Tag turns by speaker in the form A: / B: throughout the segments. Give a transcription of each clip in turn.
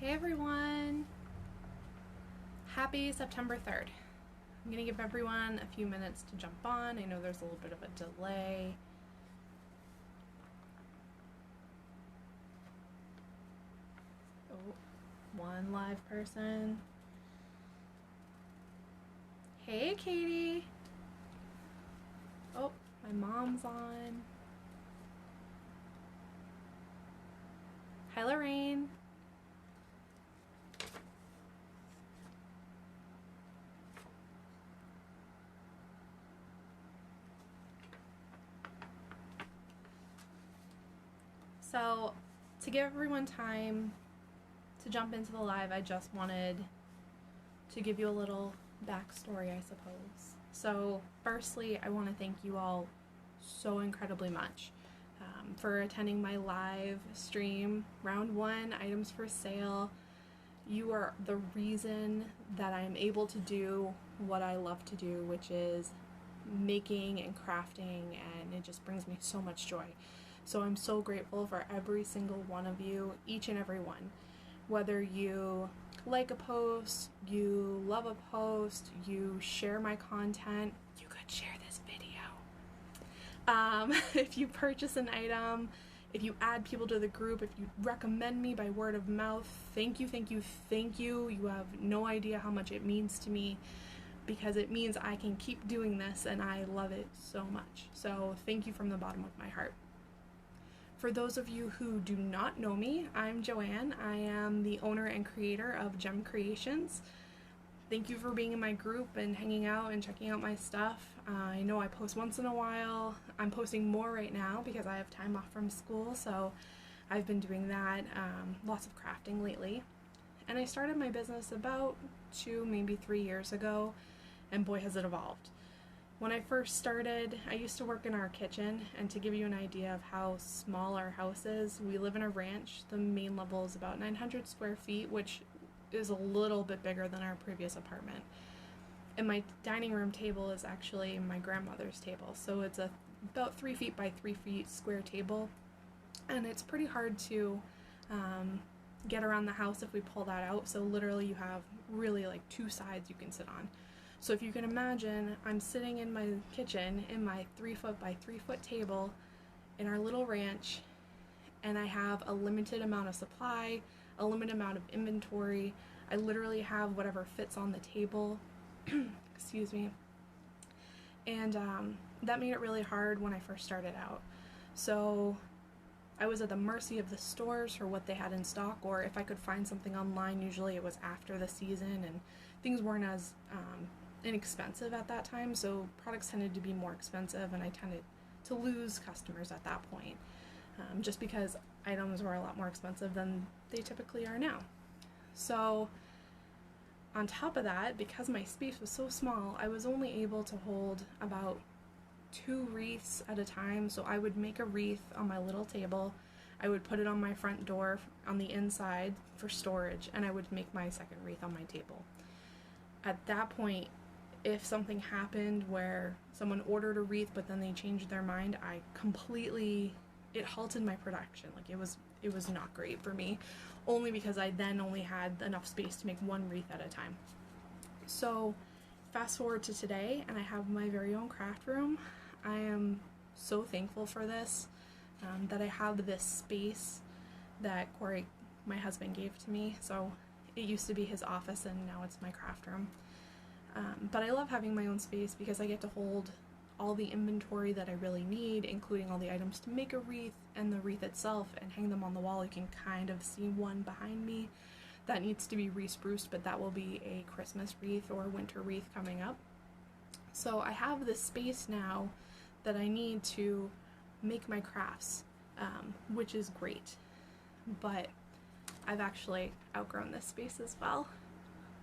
A: Hey everyone! Happy September 3rd. I'm going to give everyone a few minutes to jump on. I know there's a little bit of a delay. Oh, one live person. Hey Katie! Oh, my mom's on. Hi Lorraine! So, to give everyone time to jump into the live, I just wanted to give you a little backstory, I suppose. So, firstly, I want to thank you all so incredibly much for attending my live stream. Round 1, items for sale. You are the reason that I'm able to do what I love to do, which is making and crafting, and it just brings me so much joy. So I'm so grateful for every single one of you, each and every one. Whether you like a post, you love a post, you share my content, you could share this video. If you purchase an item, if you add people to the group, if you recommend me by word of mouth, thank you, thank you, thank you. You have no idea how much it means to me, because it means I can keep doing this and I love it so much. So thank you from the bottom of my heart. For those of you who do not know me, I'm Joanne. I am the owner and creator of JEMD Creations. Thank you for being in my group and hanging out and checking out my stuff. I know I post once in a while. I'm posting more right now because I have time off from school, so I've been doing that. Lots of crafting lately. And I started my business about 2, maybe 3 years ago, and boy has it evolved. When I first started, I used to work in our kitchen, and to give you an idea of how small our house is, we live in a ranch. The main level is about 900 square feet, which is a little bit bigger than our previous apartment. And my dining room table is actually my grandmother's table, so it's about 3 feet by 3 feet square table, and it's pretty hard to get around the house if we pull that out. So literally you have really like 2 sides you can sit on. So if you can imagine, I'm sitting in my kitchen in my 3 foot by 3 foot table in our little ranch, and I have a limited amount of supply, a limited amount of inventory. I literally have whatever fits on the table. Excuse me. And that made it really hard when I first started out. So I was at the mercy of the stores for what they had in stock, or if I could find something online, usually it was after the season and things weren't as inexpensive at that time, so products tended to be more expensive, and I tended to lose customers at that point, just because items were a lot more expensive than they typically are now. So on top of that, because my space was so small, I was only able to hold about 2 wreaths at a time. So I would make a wreath on my little table, I would put it on my front door on the inside for storage, and I would make my second wreath on my table. At that point, if something happened where someone ordered a wreath but then they changed their mind, it halted my production. Like, it was not great for me, only because I then only had enough space to make 1 wreath at a time. So fast forward to today, and I have my very own craft room. I am so thankful for this, that I have this space that Corey, my husband, gave to me. So it used to be his office, and now it's my craft room. But I love having my own space because I get to hold all the inventory that I really need, including all the items to make a wreath and the wreath itself, and hang them on the wall. You can kind of see one behind me that needs to be re-spruced, but that will be a Christmas wreath or winter wreath coming up. So I have this space now that I need to make my crafts, which is great. But I've actually outgrown this space as well.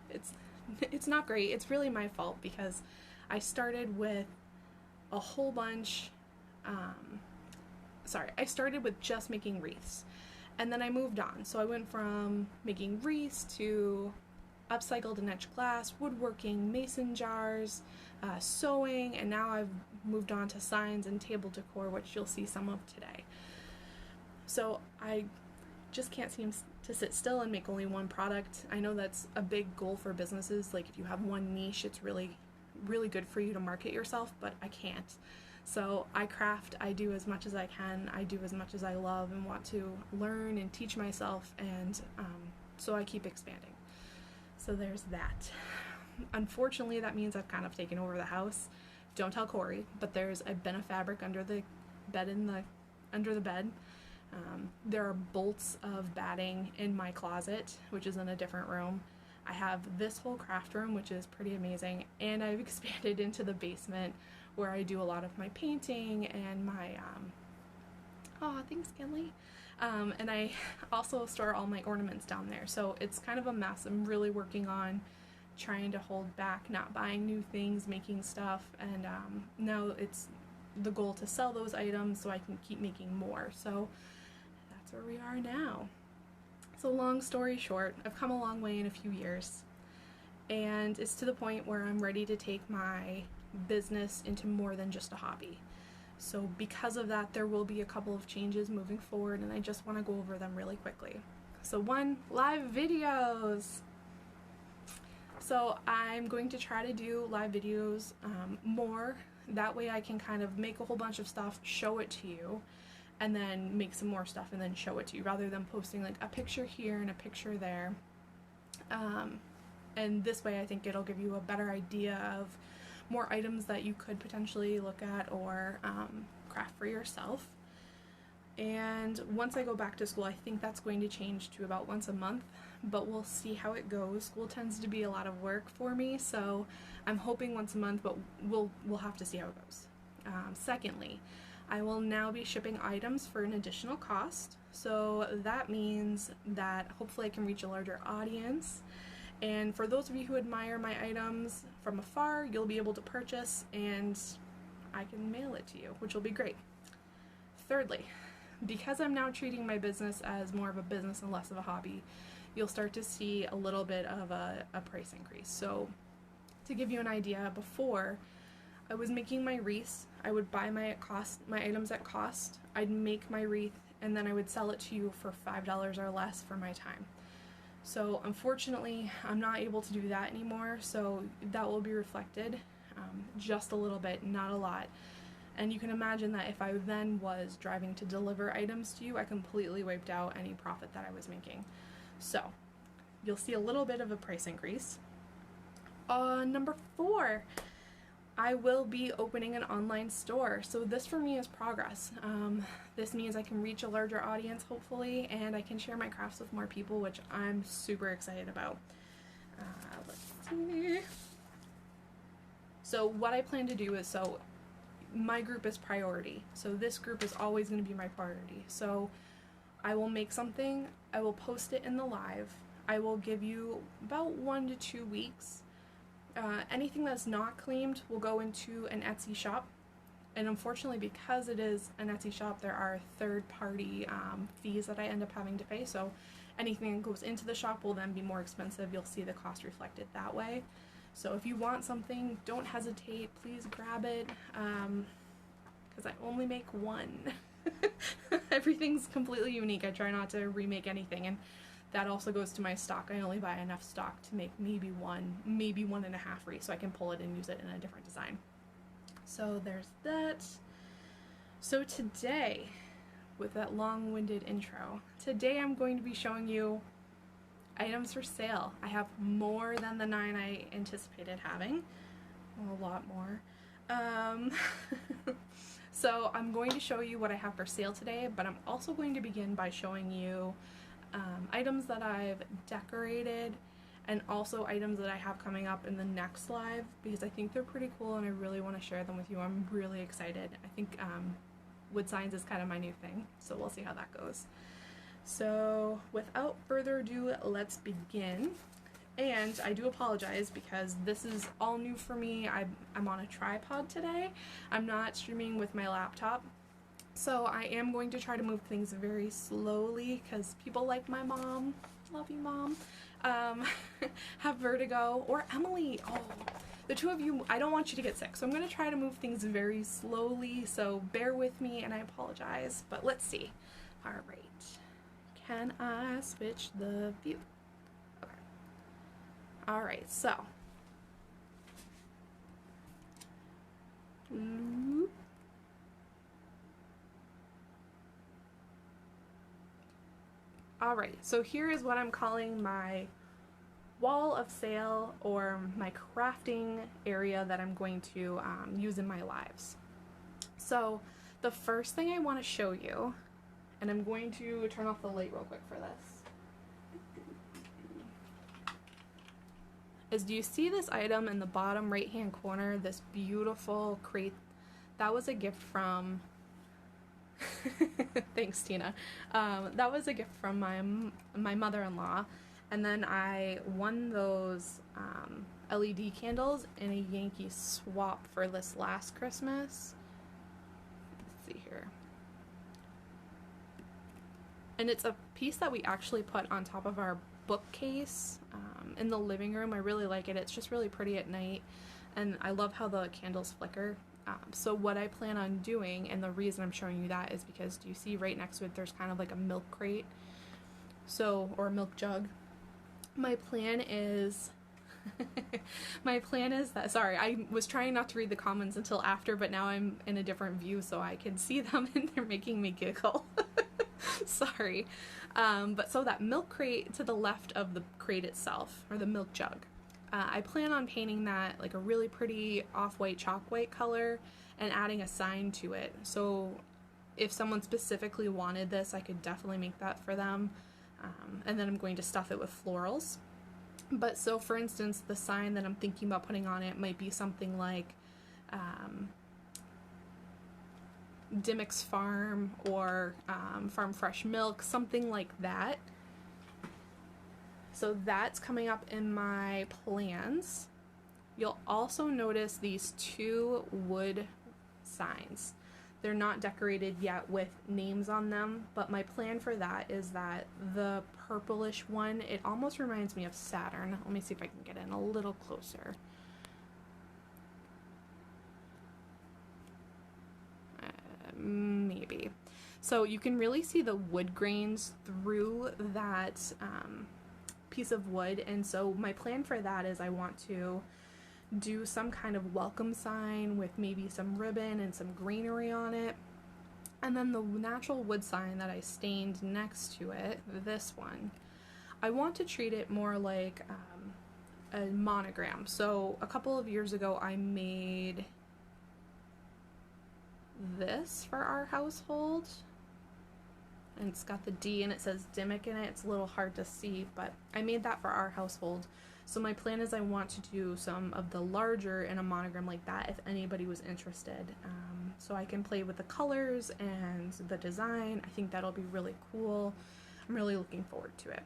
A: It's not great. It's really my fault, because I started with a whole bunch, I started with just making wreaths, and then I moved on. So I went from making wreaths to upcycled and etched glass, woodworking, mason jars, sewing, and now I've moved on to signs and table decor, which you'll see some of today. So I just can't seem to sit still and make only one product. I know that's a big goal for businesses. Like if you have one niche, it's really, really good for you to market yourself, but I can't. So I craft, I do as much as I can, I do as much as I love and want to learn and teach myself, and so I keep expanding. So there's that. Unfortunately, that means I've kind of taken over the house. Don't tell Corey, but there's a bin of fabric under the bed under the bed. There are bolts of batting in my closet, which is in a different room. I have this whole craft room, which is pretty amazing, and I've expanded into the basement where I do a lot of my painting and my thanks, Kinley. And I also store all my ornaments down there, so it's kind of a mess. I'm really working on trying to hold back, not buying new things, making stuff, and now it's the goal to sell those items so I can keep making more. So that's where we are now. So long story short, I've come a long way in a few years, and it's to the point where I'm ready to take my business into more than just a hobby. So because of that, there will be a couple of changes moving forward, and I just want to go over them really quickly. So one, live videos. So I'm going to try to do live videos more. That way I can kind of make a whole bunch of stuff, show it to you, and then make some more stuff and then show it to you, rather than posting like a picture here and a picture there. And this way I think it'll give you a better idea of more items that you could potentially look at or craft for yourself. And once I go back to school, I think that's going to change to about once a month, but we'll see how it goes. School tends to be a lot of work for me, so I'm hoping once a month, but we'll have to see how it goes. Secondly, I will now be shipping items for an additional cost, so that means that hopefully I can reach a larger audience. And for those of you who admire my items from afar, you'll be able to purchase and I can mail it to you, which will be great. Thirdly, because I'm now treating my business as more of a business and less of a hobby, you'll start to see a little bit of a price increase. So to give you an idea, before I was making my wreaths, I would buy my items at cost, I'd make my wreath, and then I would sell it to you for $5 or less for my time. So unfortunately, I'm not able to do that anymore, so that will be reflected just a little bit, not a lot. And you can imagine that if I then was driving to deliver items to you, I completely wiped out any profit that I was making. So you'll see a little bit of a price increase. Number 4, I will be opening an online store. So this for me is progress. This means I can reach a larger audience, hopefully, and I can share my crafts with more people, which I'm super excited about. Let's see. So what I plan to do is, so my group is priority. So this group is always going to be my priority. So I will make something, I will post it in the live. I will give you about 1 to 2 weeks. Anything that's not claimed will go into an Etsy shop. And unfortunately, because it is an Etsy shop, there are third-party fees that I end up having to pay. So anything that goes into the shop will then be more expensive. You'll see the cost reflected that way. So if you want something, don't hesitate. Please grab it, because I only make one. Everything's completely unique. I try not to remake anything, and that also goes to my stock. I only buy enough stock to make maybe 1.5 wreaths, so I can pull it and use it in a different design. So there's that. So today, with that long-winded intro, today I'm going to be showing you items for sale. I have more than the 9 I anticipated having. A lot more. So I'm going to show you what I have for sale today, but I'm also going to begin by showing you items that I've decorated, and also items that I have coming up in the next live, because I think they're pretty cool and I really want to share them with you. I'm really excited. I think wood signs is kind of my new thing, so we'll see how that goes. So without further ado, let's begin. And I do apologize because this is all new for me. I'm on a tripod today. I'm not streaming with my laptop. So I am going to try to move things very slowly because people like my mom, love you mom, have vertigo, or Emily, oh, the two of you, I don't want you to get sick. So I'm going to try to move things very slowly, so bear with me and I apologize, but let's see. All right, Can I switch the view? Okay. All right, so. All right, so here is what I'm calling my wall of sale, or my crafting area that I'm going to use in my lives. So the first thing I want to show you, and I'm going to turn off the light real quick for this, is, do you see this item in the bottom right hand corner, this beautiful crate? That was a gift from thanks, Tina. That was a gift from my mother-in-law, and then I won those LED candles in a Yankee swap for this last Christmas. Let's see here. And it's a piece that we actually put on top of our bookcase in the living room. I really like it. It's just really pretty at night, and I love how the candles flicker. So what I plan on doing, and the reason I'm showing you that, is because, do you see right next to it there's kind of like a milk crate, so, or a milk jug. My plan is that, sorry, I was trying not to read the comments until after, but now I'm in a different view so I can see them and they're making me giggle. Sorry. But so that milk crate to the left of the crate itself, or the milk jug, I plan on painting that like a really pretty off-white chalk white color and adding a sign to it. So if someone specifically wanted this, I could definitely make that for them. And then I'm going to stuff it with florals. But so for instance, the sign that I'm thinking about putting on it might be something like Dimmick's Farm, or Farm Fresh Milk, something like that. So that's coming up in my plans. You'll also notice these two wood signs. They're not decorated yet with names on them, but my plan for that is that the purplish one, it almost reminds me of Saturn. Let me see if I can get in a little closer. Maybe. So you can really see the wood grains through that piece of wood, and so my plan for that is I want to do some kind of welcome sign with maybe some ribbon and some greenery on it, and then the natural wood sign that I stained next to it, this one, I want to treat it more like a monogram. So a couple of years ago I made this for our household, and it's got the D and it says Dimmick in it. It's a little hard to see, but I made that for our household. So my plan is I want to do some of the larger in a monogram like that if anybody was interested. So I can play with the colors and the design. I think that'll be really cool. I'm really looking forward to it.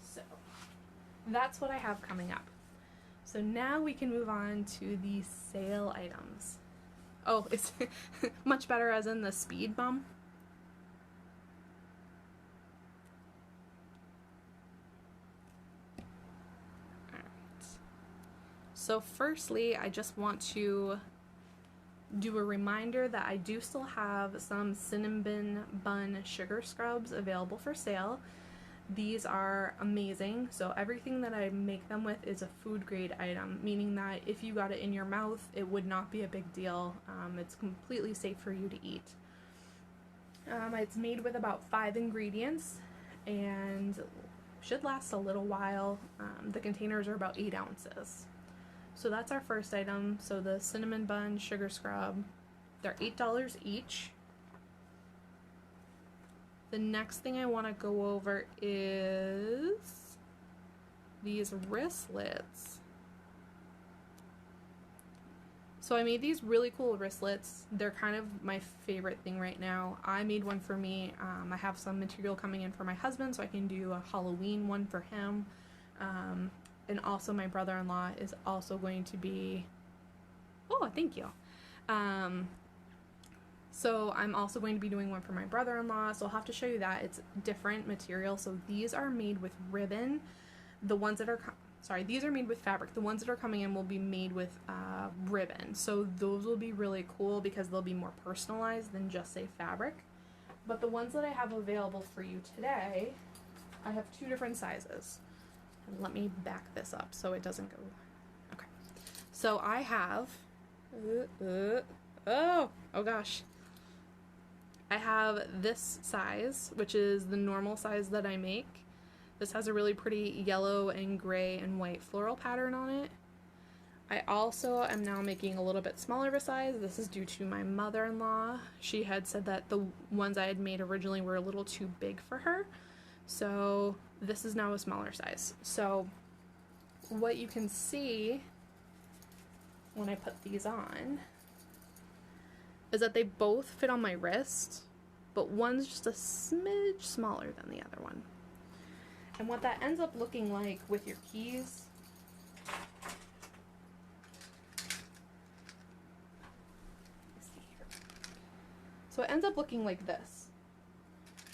A: So that's what I have coming up. So now we can move on to the sale items. Oh, it's much better as in the speed bump. So firstly, I just want to do a reminder that I do still have some cinnamon bun sugar scrubs available for sale. These are amazing. So everything that I make them with is a food grade item, meaning that if you got it in your mouth, it would not be a big deal. It's completely safe for you to eat. It's made with about 5 ingredients and should last a little while. The containers are about 8 ounces. So that's our first item. So the cinnamon bun sugar scrub, they're $8 each. The next thing I want to go over is these wristlets. So I made these really cool wristlets. They're kind of my favorite thing right now. I made one for me. I have some material coming in for my husband, so I can do a Halloween one for him. And also my brother-in-law is also going to be, oh, thank you. So I'm also going to be doing one for my brother-in-law, so I'll have to show you that. It's different material. So these are made with ribbon. The ones that are, these are made with fabric. The ones that are coming in will be made with ribbon. So those will be really cool because they'll be more personalized than just, say, fabric. But the ones that I have available for you today, I have 2 different sizes. And let me back this up so it doesn't go. Okay. So I have, oh gosh. I have this size, which is the normal size that I make. This has a really pretty yellow and gray and white floral pattern on it. I also am now making a little bit smaller of a size. This is due to my mother-in-law. She had said that the ones I had made originally were a little too big for her. So this is now a smaller size. So what you can see when I put these on is that they both fit on my wrist, but one's just a smidge smaller than the other one. And what that ends up looking like with your keys, so it ends up looking like this.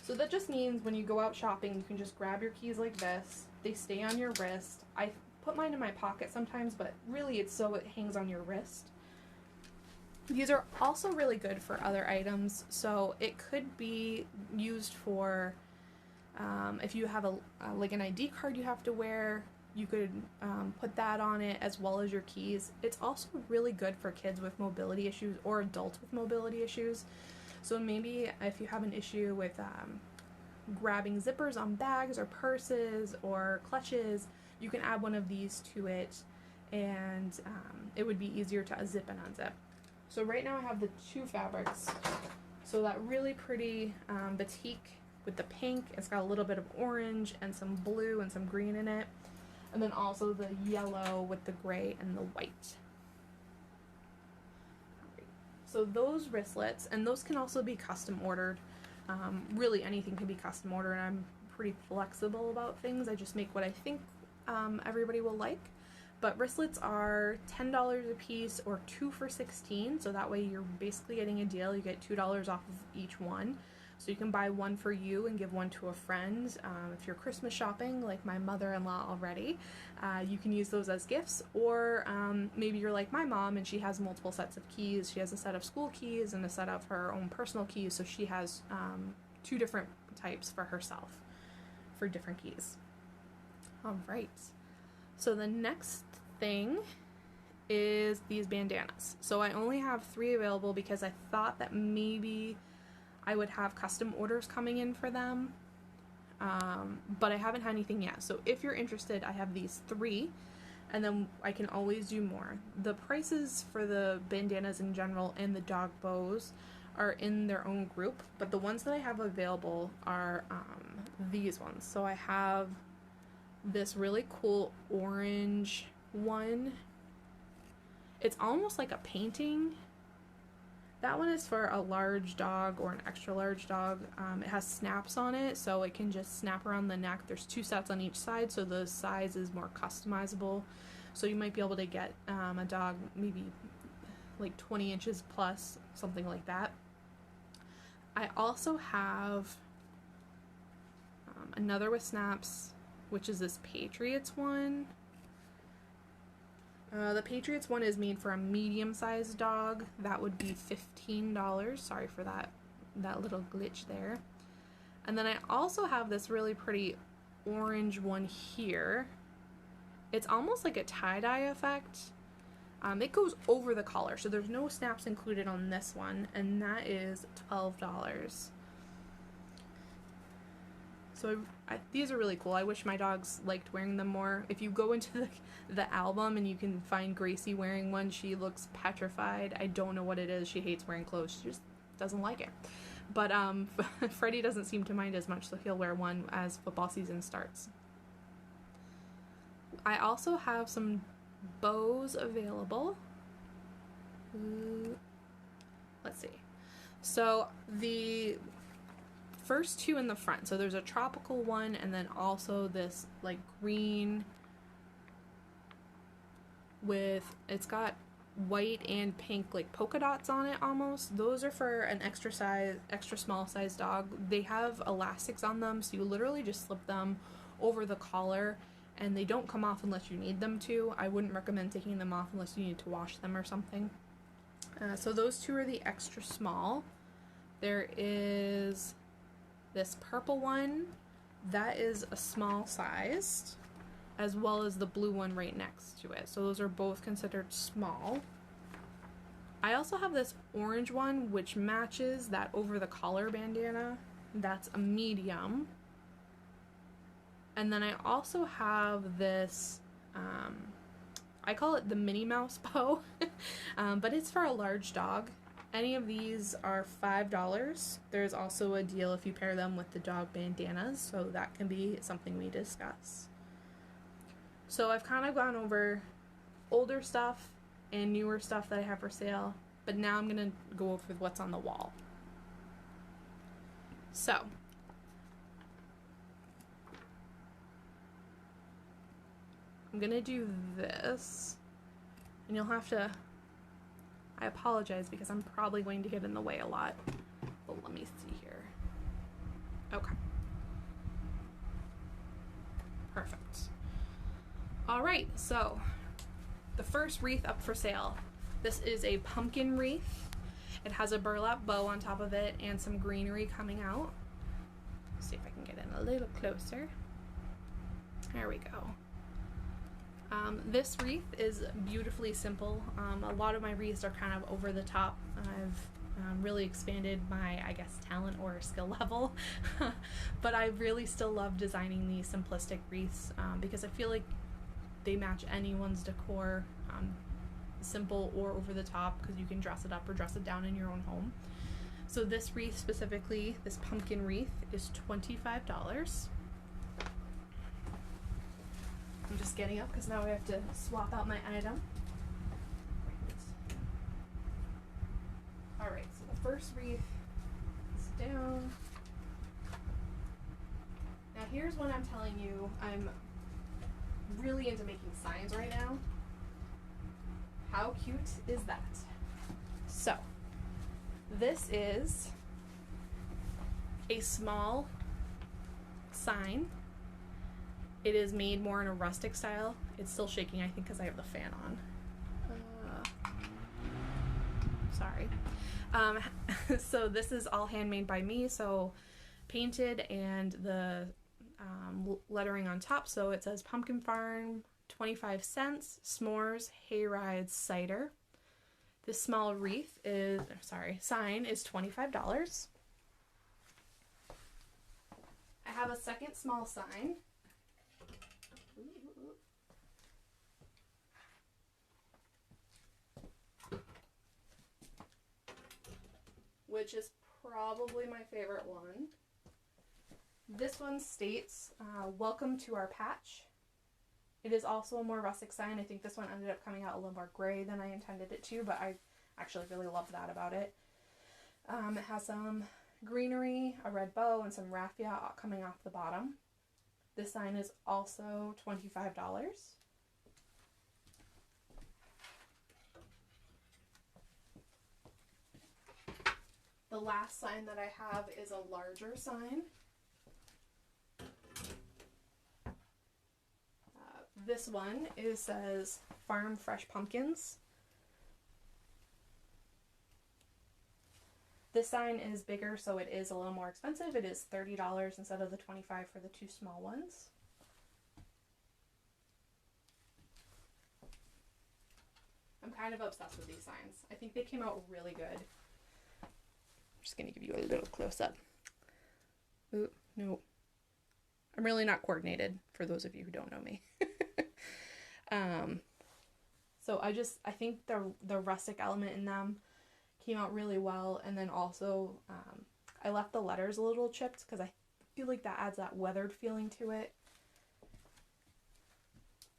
A: So that just means when you go out shopping, you can just grab your keys like this. They stay on your wrist. I put mine in my pocket sometimes, but really it's so it hangs on your wrist. These are also really good for other items. So it could be used for if you have like an ID card you have to wear, you could put that on it as well as your keys. It's also really good for kids with mobility issues or adults with mobility issues. So maybe if you have an issue with grabbing zippers on bags or purses or clutches, you can add one of these to it, and it would be easier to zip and unzip. So right now I have the 2 fabrics. So that really pretty batik with the pink, it's got a little bit of orange and some blue and some green in it. And then also the yellow with the gray and the white. So those wristlets, and those can also be custom ordered. Really anything can be custom ordered, and I'm pretty flexible about things. I just make what I think everybody will like. But wristlets are $10 a piece or 2 for $16, so that way you're basically getting a deal. You get $2 off of each one. So you can buy one for you and give one to a friend. If you're Christmas shopping, like my mother-in-law already, you can use those as gifts. Or maybe you're like my mom and she has multiple sets of keys. She has a set of school keys and a set of her own personal keys, so she has 2 different types for herself for different keys. All right. So the next thing is these bandanas. So I only have 3 available because I thought that maybe I would have custom orders coming in for them, but I haven't had anything yet. So if you're interested, I have these 3, and then I can always do more. The prices for the bandanas in general and the dog bows are in their own group, but the ones that I have available are these ones. So I have this really cool orange one. It's almost like a painting. That one is for a large dog or an extra large dog. It has snaps on it, so it can just snap around the neck. There's 2 sets on each side, so the size is more customizable. So you might be able to get a dog maybe like 20 inches plus, something like that. I also have another with snaps, which is this Patriots one. The Patriots one is made for a medium-sized dog. That would be $15. Sorry for that little glitch there. And then I also have this really pretty orange one here. It's almost like a tie-dye effect. It goes over the collar, so there's no snaps included on this one, and that is $12. So these are really cool. I wish my dogs liked wearing them more. If you go into the album and you can find Gracie wearing one, she looks petrified. I don't know what it is. She hates wearing clothes. She just doesn't like it. But Freddie doesn't seem to mind as much, so he'll wear one as football season starts. I also have some bows available. Let's see. So the first 2 in the front. So there's a tropical one and then also this like green with, it's got white and pink like polka dots on it almost. Those are for an extra small size dog. They have elastics on them, so you literally just slip them over the collar and they don't come off unless you need them to. I wouldn't recommend taking them off unless you need to wash them or something. So those 2 are the extra small. There is This purple one, that is a small sized, as well as the blue one right next to it. So those are both considered small. I also have this orange one, which matches that over the collar bandana. That's a medium. And then I also have this, I call it the Minnie Mouse bow, but it's for a large dog. Any of these are $5. There's also a deal if you pair them with the dog bandanas, so that can be something we discuss. So I've kind of gone over older stuff and newer stuff that I have for sale, but now I'm going to go over what's on the wall. So, I'm going to do this, and you'll have to, I apologize because I'm probably going to get in the way a lot, but let me see here. Okay. Perfect. All right, so the first wreath up for sale. This is a pumpkin wreath. It has a burlap bow on top of it and some greenery coming out. Let's see if I can get in a little closer. There we go. This wreath is beautifully simple. A lot of my wreaths are kind of over the top. I've really expanded my, I guess, talent or skill level, but I really still love designing these simplistic wreaths because I feel like they match anyone's decor, simple or over the top, because you can dress it up or dress it down in your own home. So this wreath specifically, this pumpkin wreath, is $25. I'm just getting up because now we have to swap out my item. Alright, so the first wreath is down. Now here's what I'm telling you. I'm really into making signs right now. How cute is that? So, this is a small sign. It is made more in a rustic style. It's still shaking, I think, because I have the fan on. Sorry. So this is all handmade by me, so painted, and the lettering on top. So it says Pumpkin Farm, 25 cents, s'mores, hayrides, cider. This small sign is $25. I have a second small sign. Which is probably my favorite one. This one states, welcome to our patch. It is also a more rustic sign. I think this one ended up coming out a little more gray than I intended it to, but I actually really love that about it. It has some greenery, a red bow, and some raffia coming off the bottom. This sign is also $25. The last sign that I have is a larger sign. This one says Farm Fresh Pumpkins. This sign is bigger, so it is a little more expensive. It is $30 instead of the $25 for the two small ones. I'm kind of obsessed with these signs. I think they came out really good. I'm just going to give you a little close-up. Ooh, no. I'm really not coordinated, for those of you who don't know me. So I think the rustic element in them came out really well, and then also I left the letters a little chipped because I feel like that adds that weathered feeling to it.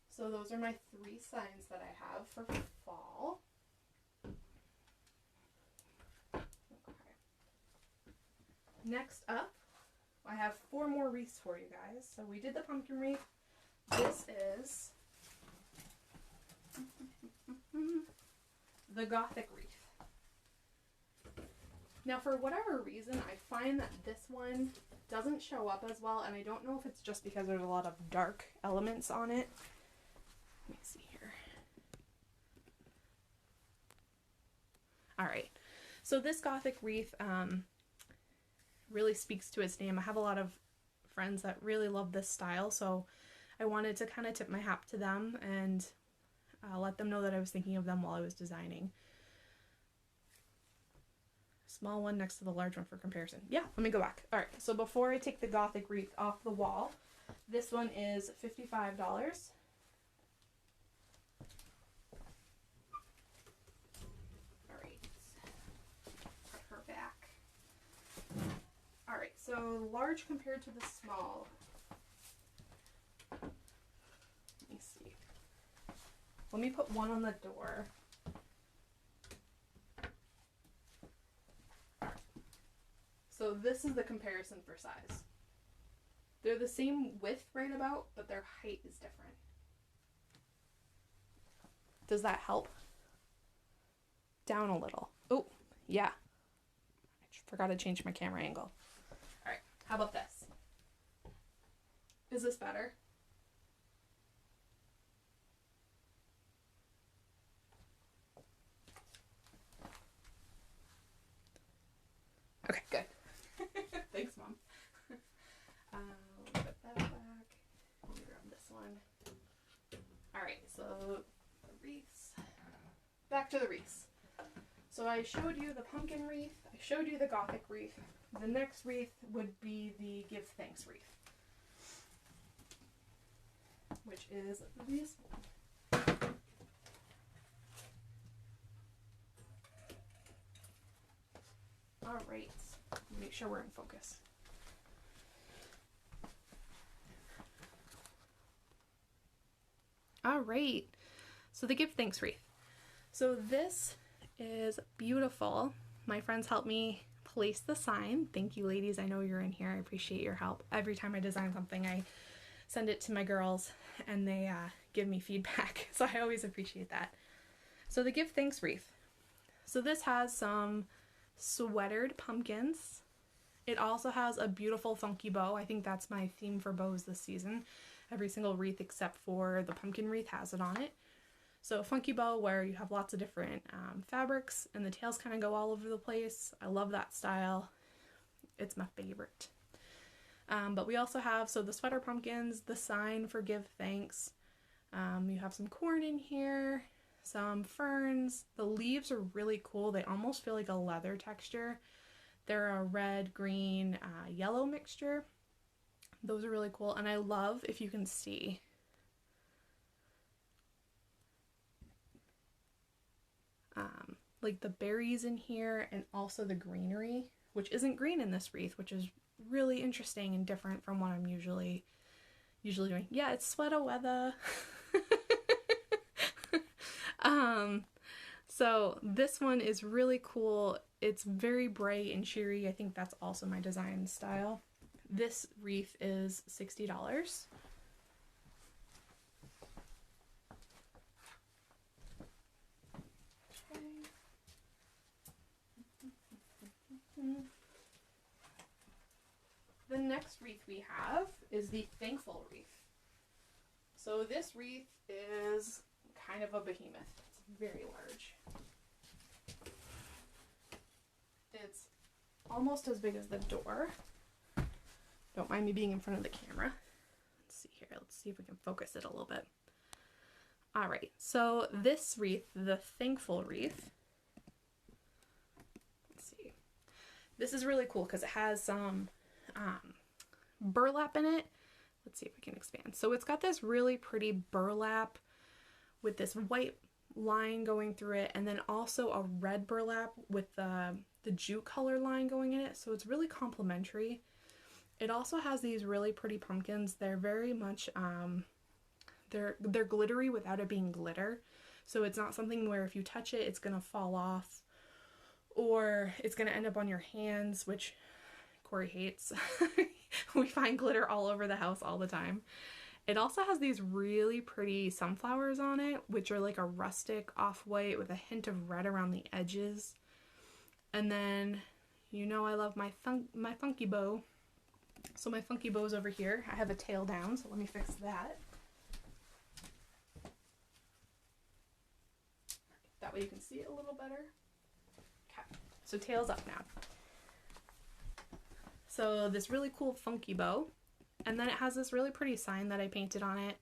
A: So those are my 3 signs that I have for fall. Next up, I have 4 more wreaths for you guys. So we did the pumpkin wreath. This is the Gothic wreath. Now, for whatever reason, I find that this one doesn't show up as well, and I don't know if it's just because there's a lot of dark elements on it. Let me see here. Alright, so this Gothic wreath, really speaks to its name. I have a lot of friends that really love this style, so I wanted to kind of tip my hat to them and let them know that I was thinking of them while I was designing. Small one next to the large one for comparison. Yeah, let me go back. All right, so before I take the Gothic wreath off the wall, this one is $55. All right, put her back. All right, so large compared to the small. Let me see. Let me put one on the door. So this is the comparison for size. They're the same width right about, but their height is different. Does that help? Down a little. Oh, yeah. I forgot to change my camera angle. All right, how about this? Is this better? Okay, good. Thanks, Mom. Put that back. Let me grab this one. All right, so the wreaths. Back to the wreaths. So I showed you the pumpkin wreath. I showed you the Gothic wreath. The next wreath would be the Give Thanks wreath, which is this one. All right, make sure we're in focus. All right, so the Give Thanks wreath. So this is beautiful. My friends helped me place the sign. Thank you, ladies. I know you're in here. I appreciate your help. Every time I design something, I send it to my girls and they give me feedback. So I always appreciate that. So the Give Thanks wreath. So this has some sweatered pumpkins. It also has a beautiful funky bow. I think that's my theme for bows this season. Every single wreath except for the pumpkin wreath has it on it. So a funky bow where you have lots of different fabrics and the tails kind of go all over the place. I love that style. It's my favorite. But we also have, so the sweater pumpkins, the sign for Give Thanks. You have some corn in here, some ferns. The leaves are really cool. They almost feel like a leather texture. They're a red, green, yellow mixture. Those are really cool. And I love, if you can see, like the berries in here and also the greenery, which isn't green in this wreath, which is really interesting and different from what I'm usually doing. Yeah, it's sweater weather. So this one is really cool. It's very bright and cheery. I think that's also my design style. This wreath is $60. Okay. The next wreath we have is the Thankful wreath. So this wreath is kind of a behemoth. It's very large. It's almost as big as the door. Don't mind me being in front of the camera. Let's see here. Let's see if we can focus it a little bit. All right. So this wreath, the Thankful wreath. Let's see. This is really cool because it has some burlap in it. Let's see if we can expand. So it's got this really pretty burlap with this white line going through it, and then also a red burlap with the jute color line going in it. So it's really complementary. It also has these really pretty pumpkins. They're very much they're glittery without it being glitter. So it's not something where if you touch it, it's gonna fall off or it's gonna end up on your hands, which Corey hates. We find glitter all over the house all the time. It also has these really pretty sunflowers on it, which are like a rustic off-white with a hint of red around the edges. And then, you know, I love my funky bow. So my funky bow's over here. I have a tail down, so let me fix that. That way you can see it a little better. Okay, so tail's up now. So this really cool funky bow. And then it has this really pretty sign that I painted on it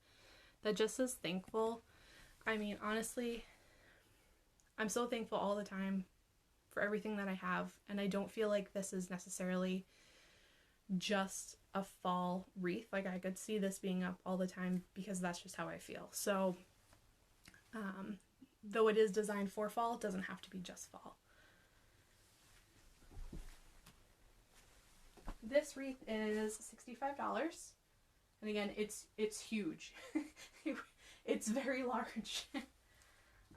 A: that just says thankful. I mean, honestly, I'm so thankful all the time for everything that I have. And I don't feel like this is necessarily just a fall wreath. Like, I could see this being up all the time because that's just how I feel. So, though it is designed for fall, it doesn't have to be just fall. This wreath is $65. And again, it's huge. It's very large.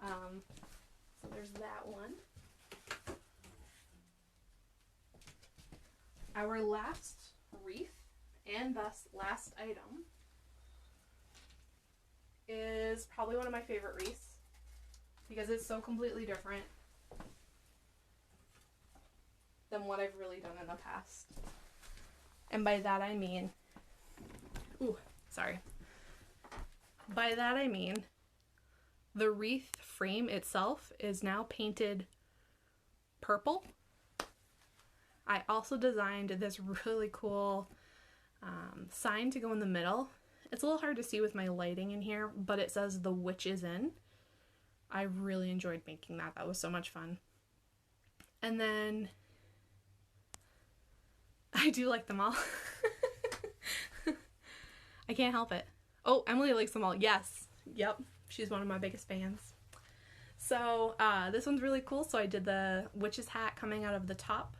A: So there's that one. Our last wreath, and thus last item, is probably one of my favorite wreaths because it's so completely different than what I've really done in the past. And by that I mean, by that I mean the wreath frame itself is now painted purple. I also designed this really cool sign to go in the middle. It's a little hard to see with my lighting in here, but it says "The Witch is In." I really enjoyed making that. That was so much fun. And then I do like them all. I can't help it. Oh, Emily likes them all. Yes. Yep. She's one of my biggest fans. So this one's really cool. So I did the witch's hat coming out of the top,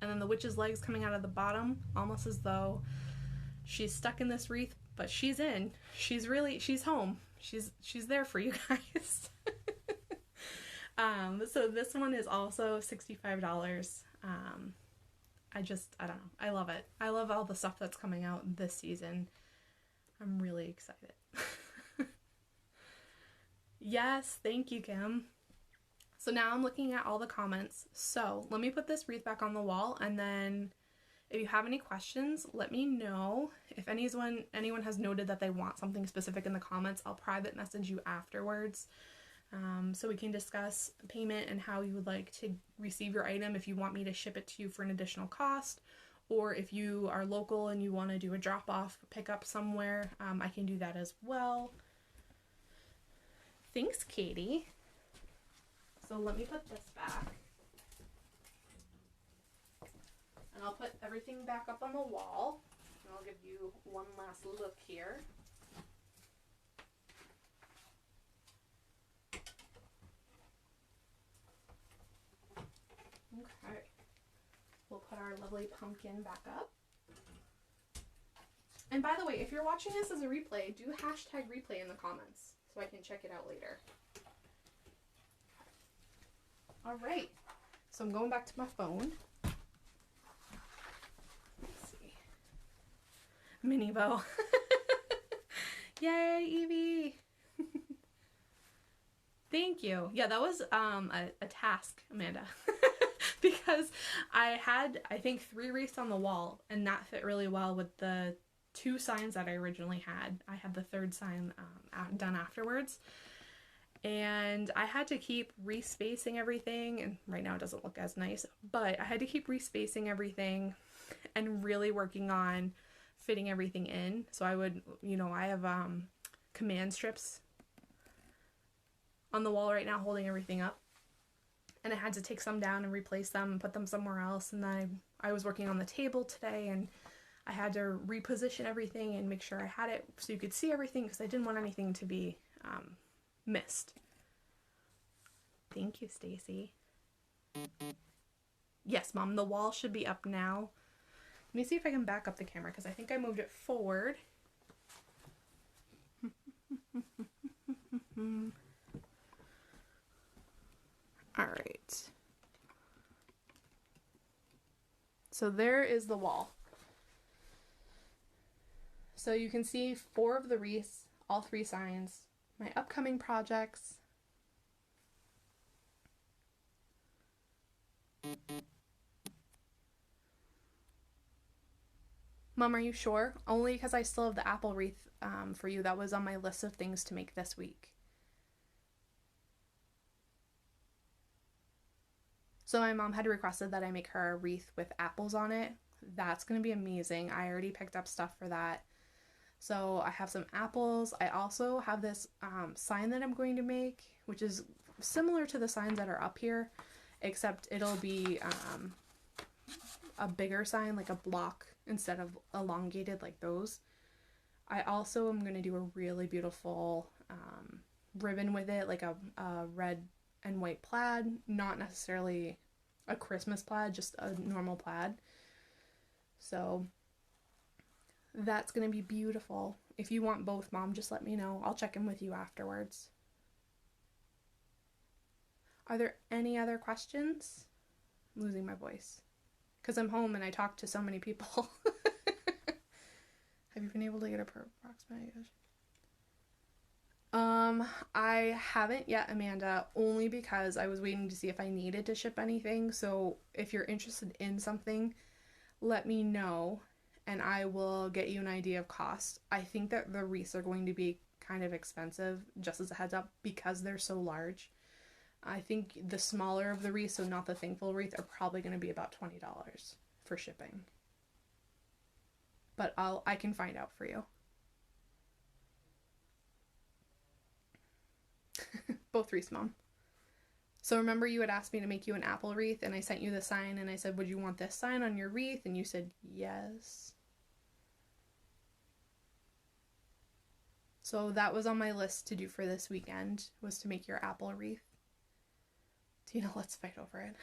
A: and then the witch's legs coming out of the bottom, almost as though she's stuck in this wreath, but she's in. She's home. She's there for you guys. So this one is also $65. I don't know. I love it. I love all the stuff that's coming out this season. I'm really excited. Yes, thank you, Kim. So now I'm looking at all the comments. So let me put this wreath back on the wall, and then if you have any questions, let me know. If anyone has noted that they want something specific in the comments, I'll private message you afterwards, so we can discuss payment and how you would like to receive your item, if you want me to ship it to you for an additional cost, or if you are local and you want to do a drop-off pickup somewhere, I can do that as well. Thanks, Katie. So let me put this back. And I'll put everything back up on the wall. And I'll give you one last look here. Okay. We'll put our lovely pumpkin back up. And by the way, if you're watching this as a replay, do hashtag replay in the comments so I can check it out later. All right, so I'm going back to my phone. Let's see. Mini bow. Yay, Evie. Thank you. Yeah, that was a task, Amanda. Because I had, I think, 3 wreaths on the wall, and that fit really well with the 2 signs that I originally had. I had the 3rd sign done afterwards. And I had to keep respacing everything, and right now it doesn't look as nice, but I had to keep respacing everything and really working on fitting everything in. So I would, I have command strips on the wall right now holding everything up, and I had to take some down and replace them and put them somewhere else. And then I was working on the table today, and I had to reposition everything and make sure I had it so you could see everything, because I didn't want anything to be missed. Thank you, Stacy. Yes, Mom, the wall should be up now. Let me see if I can back up the camera, because I think I moved it forward. All right. So there is the wall. So you can see 4 of the wreaths, all 3 signs, my upcoming projects. Mom, are you sure? Only because I still have the apple wreath for you. That was on my list of things to make this week. So my mom had requested that I make her a wreath with apples on it. that's going to be amazing. I already picked up stuff for that. So I have some apples. I also have this sign that I'm going to make, which is similar to the signs that are up here, except it'll be a bigger sign, like a block instead of elongated like those. I also am going to do a really beautiful ribbon with it, like a red and white plaid, not necessarily a Christmas plaid, just a normal plaid. So that's going to be beautiful. If you want both, Mom, just let me know. I'll check in with you afterwards. Are there any other questions? I'm losing my voice because I'm home and I talk to so many people. Have you been able to get a approximate? I haven't yet, Amanda, only because I was waiting to see if I needed to ship anything. So if you're interested in something, let me know and I will get you an idea of cost. I think that the wreaths are going to be kind of expensive, just as a heads up, because they're so large. I think the smaller of the wreaths, so not the thankful wreath, are probably going to be about $20 for shipping. But I can find out for you. Both wreaths, Mom. So remember you had asked me to make you an apple wreath and I sent you the sign and I said, would you want this sign on your wreath? And you said yes. So that was on my list to do for this weekend, was to make your apple wreath. Tina, let's fight over it.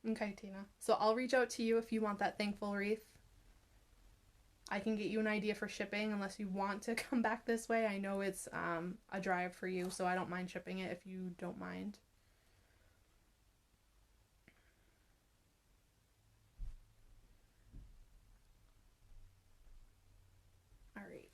A: Okay, Tina. So I'll reach out to you if you want that thankful wreath. I can get you an idea for shipping unless you want to come back this way. I know it's a drive for you, so I don't mind shipping it if you don't mind. All right.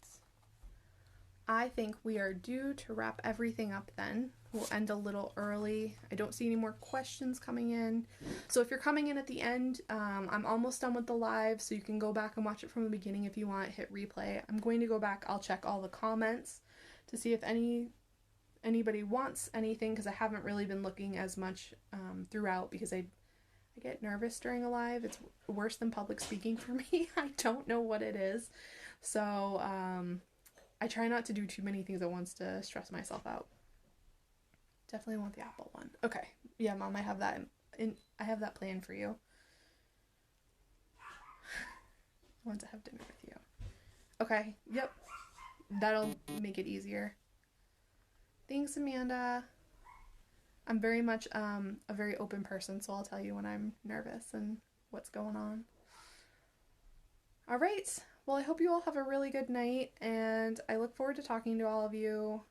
A: I think we are due to wrap everything up then. We'll end a little early. I don't see any more questions coming in. So if you're coming in at the end, I'm almost done with the live, so you can go back and watch it from the beginning if you want, hit replay. I'm going to go back, I'll check all the comments to see if anybody wants anything, because I haven't really been looking as much throughout, because I get nervous during a live. It's worse than public speaking for me. I don't know what it is. So I try not to do too many things at once to stress myself out. Definitely want the apple one. Okay. Yeah, Mom, I have that I have that planned for you. I want to have dinner with you. Okay. Yep. That'll make it easier. Thanks, Amanda. I'm very much a very open person, so I'll tell you when I'm nervous and what's going on. All right. Well, I hope you all have a really good night, and I look forward to talking to all of you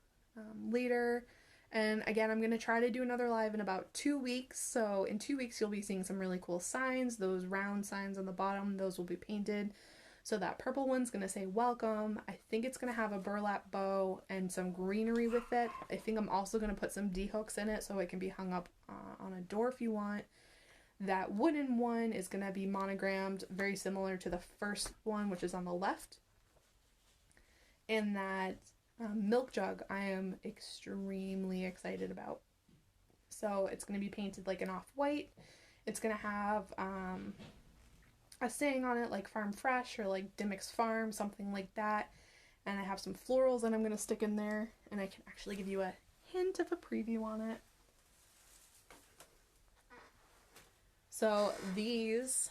A: later. And again, I'm going to try to do another live in about 2 weeks. So in 2 weeks, you'll be seeing some really cool signs. Those round signs on the bottom, those will be painted. So that purple one's going to say welcome. I think it's going to have a burlap bow and some greenery with it. I think I'm also going to put some D-hooks in it so it can be hung up on a door if you want. That wooden one is going to be monogrammed, very similar to the first one, which is on the left. And that milk jug I am extremely excited about. So it's going to be painted like an off-white. It's going to have a saying on it like Farm Fresh or like Dimmick's Farm, something like that. And I have some florals that I'm going to stick in there, and I can actually give you a hint of a preview on it. So these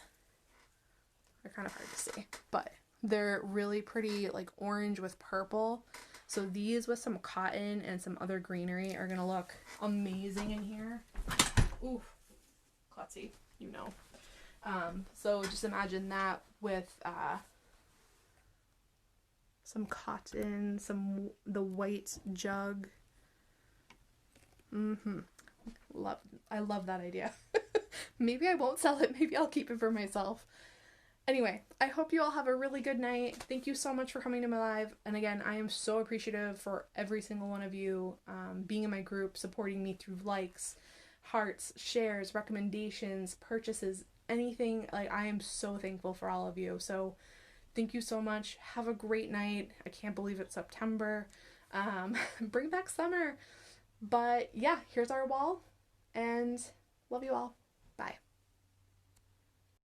A: are kind of hard to see, but they're really pretty, like orange with purple. So these with some cotton and some other greenery are going to look amazing in here. Ooh, klutzy, you know. So just imagine that with some cotton, the white jug. I love that idea. Maybe I won't sell it. Maybe I'll keep it for myself. Anyway, I hope you all have a really good night. Thank you so much for coming to my live. And again, I am so appreciative for every single one of you being in my group, supporting me through likes, hearts, shares, recommendations, purchases, anything. Like, I am so thankful for all of you. So thank you so much. Have a great night. I can't believe it's September. Bring back summer. But yeah, here's our wall, and love you all. Bye.